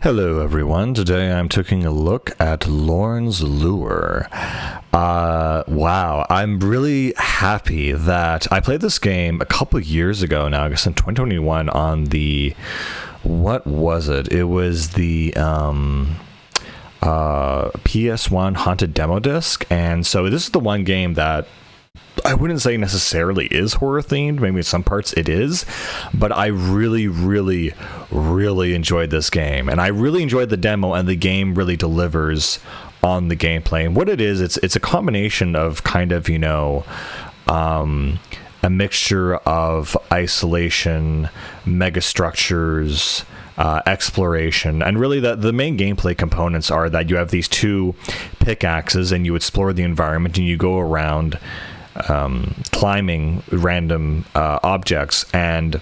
Hello everyone, today I'm taking a look at Lorn's Lure. Wow, I'm really happy that I played this game a couple years ago now, I guess in 2021 on the, what was it? It was the PS1 Haunted Demo Disc, and so this is the one game that I wouldn't say necessarily is horror themed. Maybe in some parts it is, but I really enjoyed this game, and I really enjoyed the demo, and the game really delivers on the gameplay. And what it is, it's a combination of kind of, you know, a mixture of isolation, megastructures, exploration, and really the main gameplay components are that you have these two pickaxes and you explore the environment and you go around climbing random objects, and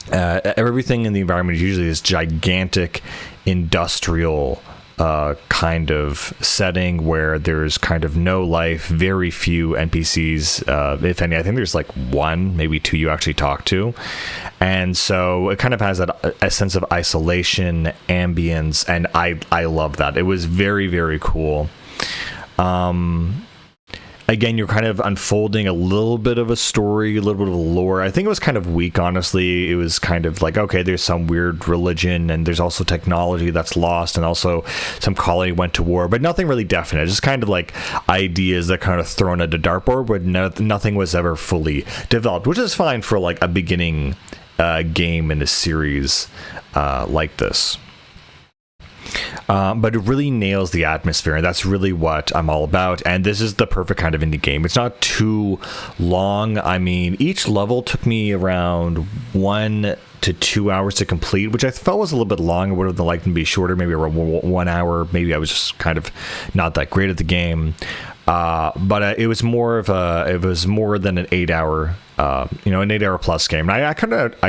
everything in the environment is usually this gigantic industrial kind of setting where there's kind of no life, very few NPCs, if any. I think there's like one, maybe two you actually talk to, and so it kind of has a sense of isolation, ambience, and I love that. It was very cool. Again, you're kind of unfolding a little bit of a story, a little bit of a lore. I think it was kind of weak, honestly. It was kind of like, okay, there's some weird religion, and there's also technology that's lost, and also some colony went to war, but nothing really definite. Just kind of like ideas that kind of thrown at a dartboard, but nothing was ever fully developed, which is fine for like a beginning game in a series like this. But it really nails the atmosphere, and that's really what I'm all about. And this is the perfect kind of indie game. It's not too long. I mean, each level took me around 1 to 2 hours to complete, which I felt was a little bit long. I would have liked them to be shorter, maybe around 1 hour. Maybe I was just kind of not that great at the game. But it was more than an 8 hour, an 8 hour plus game. And I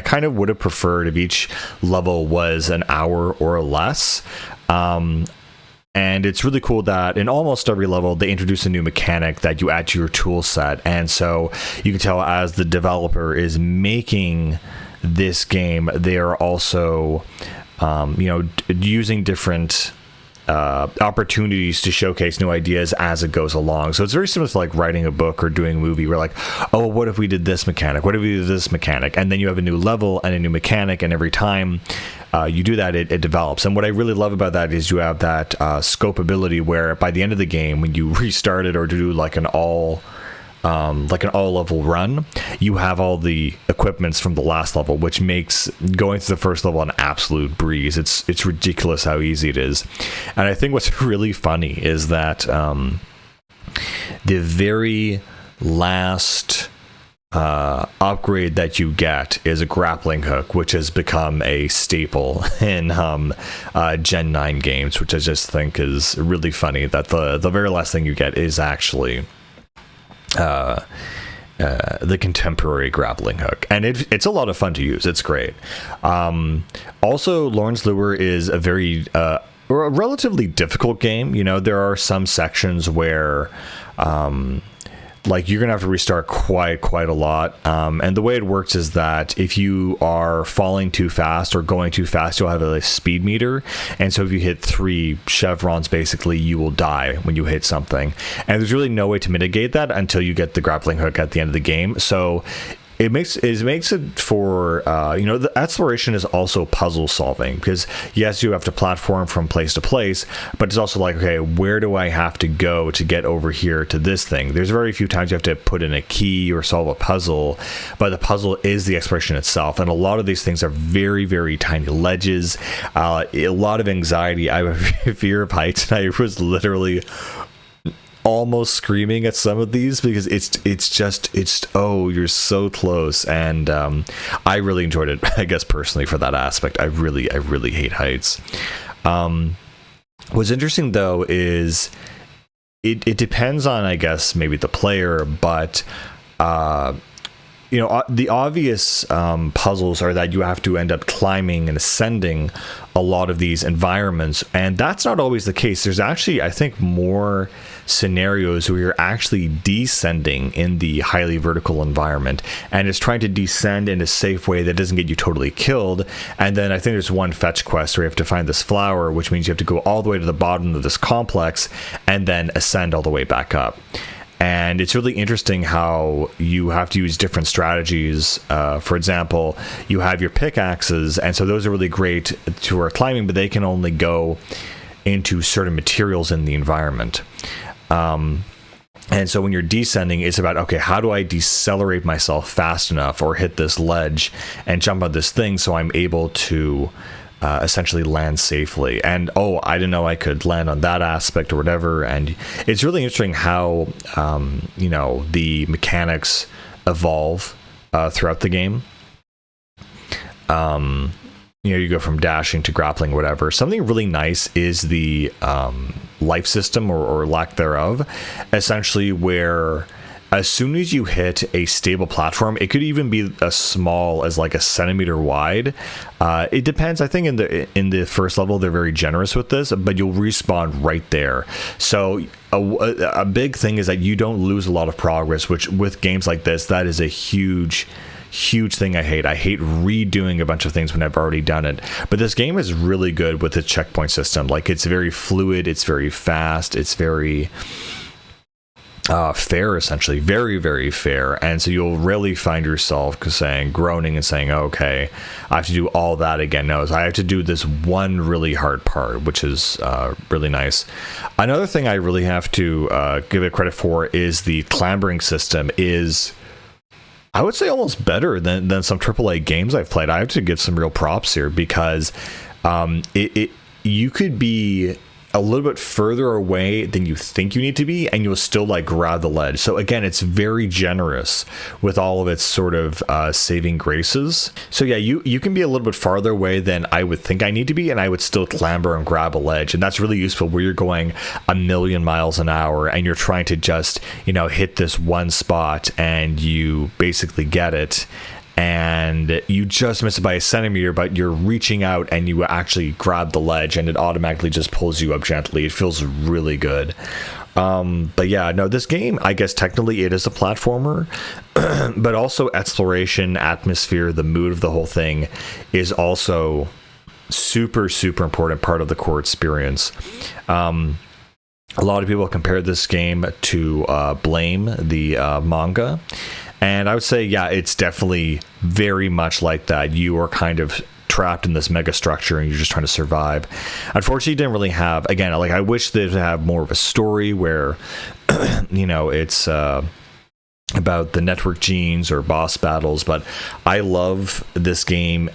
kind of would have preferred if each level was an hour or less. And it's really cool that in almost every level they introduce a new mechanic that you add to your tool set. And so you can tell as the developer is making this game, they are also, using different opportunities to showcase new ideas as it goes along. So it's very similar to like writing a book or doing a movie. We're like, oh, what if we did this mechanic? What if we did this mechanic? And then you have a new level and a new mechanic, and every time you do that, it develops. And what I really love about that is you have that scope ability where by the end of the game, when you restart it or do like an all level run, you have all the equipments from the last level, which makes going through the first level an absolute breeze. It's ridiculous how easy it is. And I think what's really funny is that the very last upgrade that you get is a grappling hook, which has become a staple in Gen 9 games, which I just think is really funny that the very last thing you get is actually the contemporary grappling hook, and it's a lot of fun to use. It's great. Also, Lorn's Lure is a relatively difficult game. You know, there are some sections where like you're gonna have to restart quite a lot, and the way it works is that if you are falling too fast or going too fast, you'll have a speed meter, and so if you hit 3 chevrons, basically you will die when you hit something, and there's really no way to mitigate that until you get the grappling hook at the end of the game. So it makes it for the exploration is also puzzle solving, because yes, you have to platform from place to place, but it's also like, okay, where do I have to go to get over here to this thing? There's very few times you have to put in a key or solve a puzzle, but the puzzle is the exploration itself, and a lot of these things are very tiny ledges, a lot of anxiety. I have a fear of heights, and I was literally almost screaming at some of these because it's oh, you're so close. And I really enjoyed it, I guess, personally, for that aspect. I really hate heights. What's interesting though is it depends on, I guess, maybe the player, but the obvious puzzles are that you have to end up climbing and ascending a lot of these environments, and that's not always the case. There's actually, I think, more scenarios where you're actually descending in the highly vertical environment, and it's trying to descend in a safe way that doesn't get you totally killed. And then I think there's one fetch quest where you have to find this flower, which means you have to go all the way to the bottom of this complex and then ascend all the way back up. And it's really interesting how you have to use different strategies. For example, you have your pickaxes, and so those are really great for climbing, but they can only go into certain materials in the environment. And so when you're descending, it's about, okay, how do I decelerate myself fast enough or hit this ledge and jump on this thing so I'm able to essentially land safely. And I didn't know I could land on that aspect or whatever. And it's really interesting how the mechanics evolve throughout the game. You go from dashing to grappling, whatever. Something really nice is the life system or lack thereof, essentially, where as soon as you hit a stable platform, it could even be as small as like a centimeter wide. It depends. I think in the first level, they're very generous with this, but you'll respawn right there. So a big thing is that you don't lose a lot of progress, which with games like this, that is a huge thing I hate. I hate redoing a bunch of things when I've already done it. But this game is really good with the checkpoint system. Like, it's very fluid, it's very fast, it's very fair, essentially, very, very fair. And so you'll really find yourself groaning and saying, okay, I have to do all that again. No, I have to do this one really hard part, which is really nice. Another thing I really have to give it credit for is the clambering system is, I would say, almost better than some AAA games I've played. I have to give some real props here, because you could be a little bit further away than you think you need to be, and you'll still like grab the ledge. So again, it's very generous with all of its sort of saving graces. So yeah, you can be a little bit farther away than I would think I need to be, and I would still clamber and grab a ledge. And that's really useful where you're going 1,000,000 miles an hour and you're trying to just, hit this one spot and you basically get it. And you just miss it by a centimeter, but you're reaching out and you actually grab the ledge and it automatically just pulls you up gently. It feels really good. But yeah, no, this game, I guess technically it is a platformer, but also exploration, atmosphere, the mood of the whole thing is also super, super important part of the core experience. A lot of people compare this game to Blame, the manga. And I would say, yeah, it's definitely very much like that. You are kind of trapped in this mega structure and you're just trying to survive. Unfortunately, it didn't really have, again, like I wish they'd have more of a story where, it's about the network genes or boss battles. But I love this game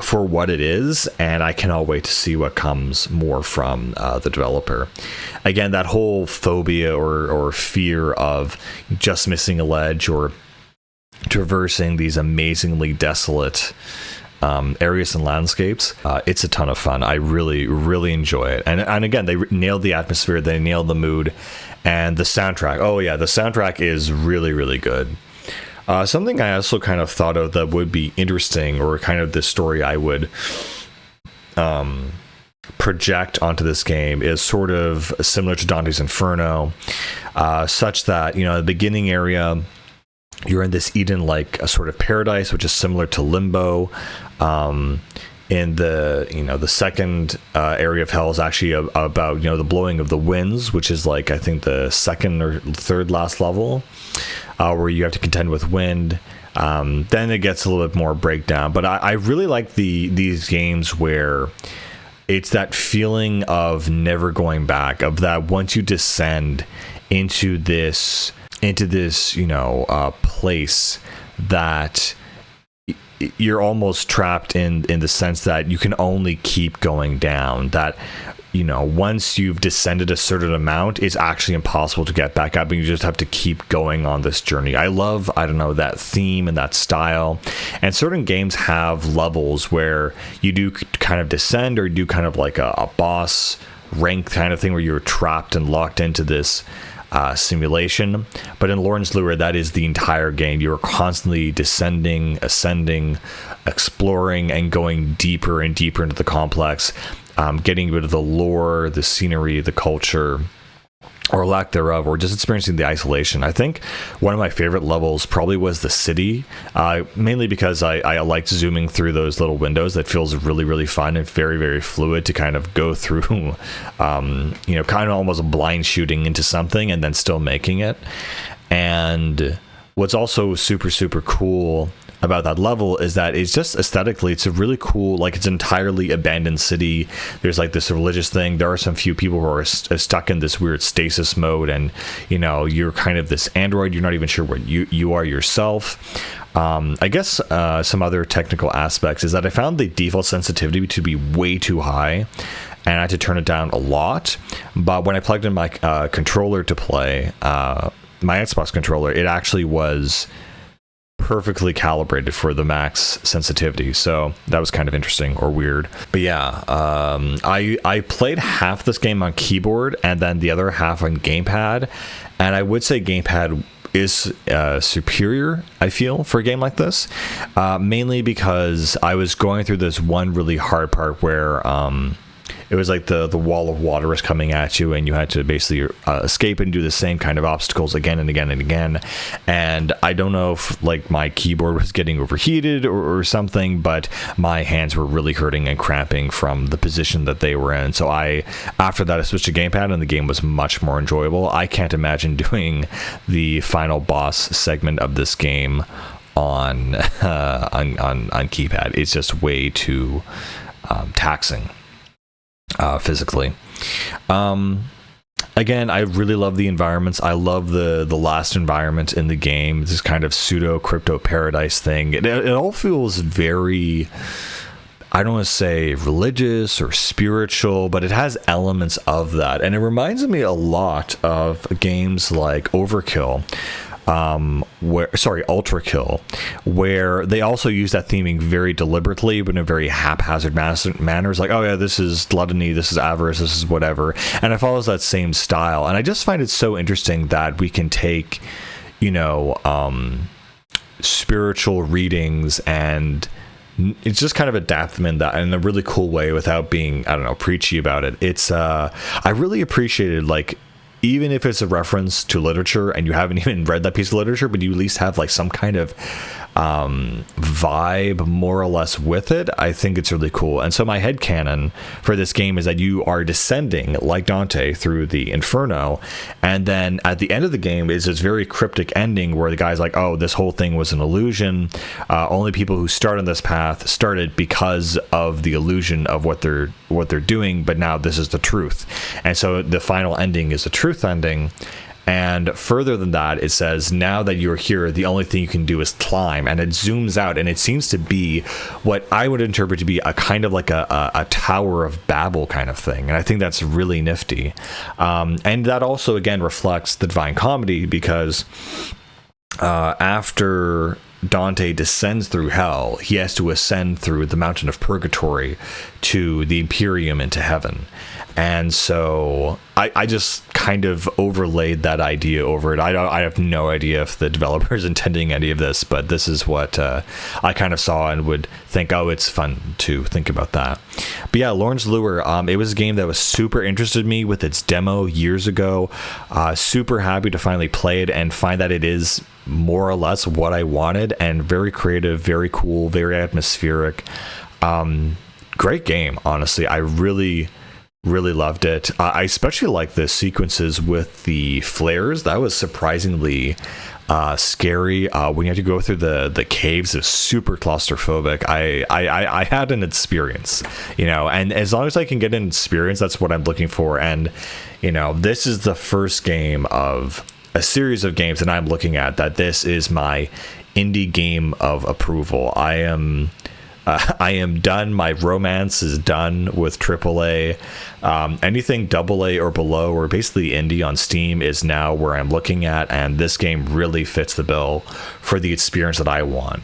for what it is, and I cannot wait to see what comes more from the developer. Again, that whole phobia or fear of just missing a ledge or traversing these amazingly desolate areas and landscapes, it's a ton of fun. I really, really enjoy it. And again, they nailed the atmosphere, they nailed the mood, and the soundtrack. Oh yeah, the soundtrack is really, really good. Something I also kind of thought of that would be interesting, or kind of the story I would project onto this game, is sort of similar to Dante's Inferno, such that, the beginning area, you're in this Eden-like a sort of paradise, which is similar to Limbo. In the second area of hell is actually about the blowing of the winds, which is like I think the second or third last level, where you have to contend with wind. Then it gets a little bit more breakdown, but I really like these games where it's that feeling of never going back, of that once you descend into this place, that you're almost trapped in the sense that you can only keep going down, that once you've descended a certain amount, it's actually impossible to get back up, and you just have to keep going on this journey. I love, that theme and that style. And certain games have levels where you do kind of descend, or you do kind of like a boss rank kind of thing, where you're trapped and locked into this simulation. But in Lorn's Lure, that is the entire game. You're constantly descending, ascending, exploring, and going deeper and deeper into the complex, getting rid of the lore, the scenery, the culture, or lack thereof, or just experiencing the isolation. I think one of my favorite levels probably was the city, mainly because I liked zooming through those little windows. That feels really, really fun and very, very fluid to kind of go through, kind of almost blind shooting into something and then still making it. And what's also super, super cool about that level is that it's just aesthetically, it's a really cool, like, it's entirely abandoned city. There's like this religious thing. There are some few people who are stuck in this weird stasis mode, and you're kind of this android. You're not even sure what you are yourself. I guess some other technical aspects is that I found the default sensitivity to be way too high, and I had to turn it down a lot. But when I plugged in my controller to play, my Xbox controller, it actually was perfectly calibrated for the max sensitivity, so that was kind of interesting or weird. But yeah, I played half this game on keyboard and then the other half on gamepad, and I would say gamepad is superior, I feel, for a game like this, mainly because I was going through this one really hard part where it was like the wall of water was coming at you, and you had to basically escape and do the same kind of obstacles again and again and again. And I don't know if like my keyboard was getting overheated or something, but my hands were really hurting and cramping from the position that they were in. So after that, I switched to gamepad, and the game was much more enjoyable. I can't imagine doing the final boss segment of this game on keypad. It's just way too taxing. Physically. Again, I really love the environments. I love the last environment in the game, this kind of pseudo crypto paradise thing. It all feels very, I don't want to say religious or spiritual, but it has elements of that, and it reminds me a lot of games like Ultra Kill, where they also use that theming very deliberately, but in a very haphazard manner. It's like, oh yeah, this is gluttony, this is avarice, this is whatever, and it follows that same style. And I just find it so interesting that we can take, spiritual readings and it's just kind of adapt them in a really cool way without being, I don't know, preachy about it. It's I really appreciated, like, even if it's a reference to literature and you haven't even read that piece of literature, but you at least have like some kind of vibe more or less with it, I think it's really cool. And so my headcanon for this game is that you are descending like Dante through the Inferno, and then at the end of the game is this very cryptic ending where the guy's like, oh, this whole thing was an illusion. Only people who start on this path started because of the illusion of what they're doing, but now this is the truth. And so the final ending is the truth ending. And further than that, it says, now that you're here, the only thing you can do is climb. And it zooms out, and it seems to be what I would interpret to be a kind of like a Tower of Babel kind of thing. And I think that's really nifty. And that also, again, reflects the Divine Comedy, because after Dante descends through hell, he has to ascend through the mountain of purgatory to the Imperium into heaven. And so I just kind of overlaid that idea over it. I have no idea if the developer is intending any of this, but this is what I kind of saw and would think, oh, it's fun to think about that. But yeah, Lorn's Lure, it was a game that was super interested me with its demo years ago. Super happy to finally play it and find that it is more or less what I wanted, and very creative, very cool, very atmospheric. Great game, honestly. I really loved it. I especially like the sequences with the flares. That was surprisingly scary. When you have to go through the caves, it's super claustrophobic. I had an experience, and as long as I can get an experience, that's what I'm looking for. And this is the first game of a series of games that I'm looking at that this is my indie game of approval. I am done. My romance is done with AAA. Anything AA or below, or basically indie on Steam, is now where I'm looking at, and this game really fits the bill for the experience that I want.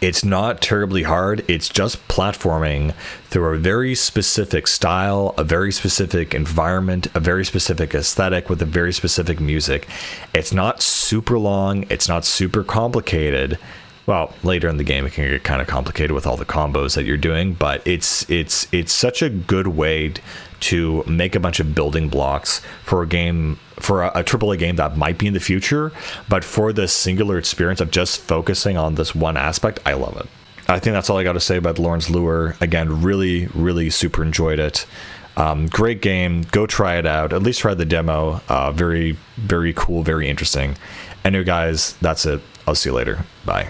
It's not terribly hard. It's just platforming through a very specific style, a very specific environment, a very specific aesthetic with a very specific music. It's not super long. It's not super complicated. Well, later in the game, it can get kind of complicated with all the combos that you're doing, but it's such a good way to make a bunch of building blocks for a game, for a AAA game that might be in the future, but for the singular experience of just focusing on this one aspect, I love it. I think that's all I got to say about Lorn's Lure. Again, really, really super enjoyed it. Great game. Go try it out. At least try the demo. Very, very cool. Very interesting. Anyway, guys, that's it. I'll see you later. Bye.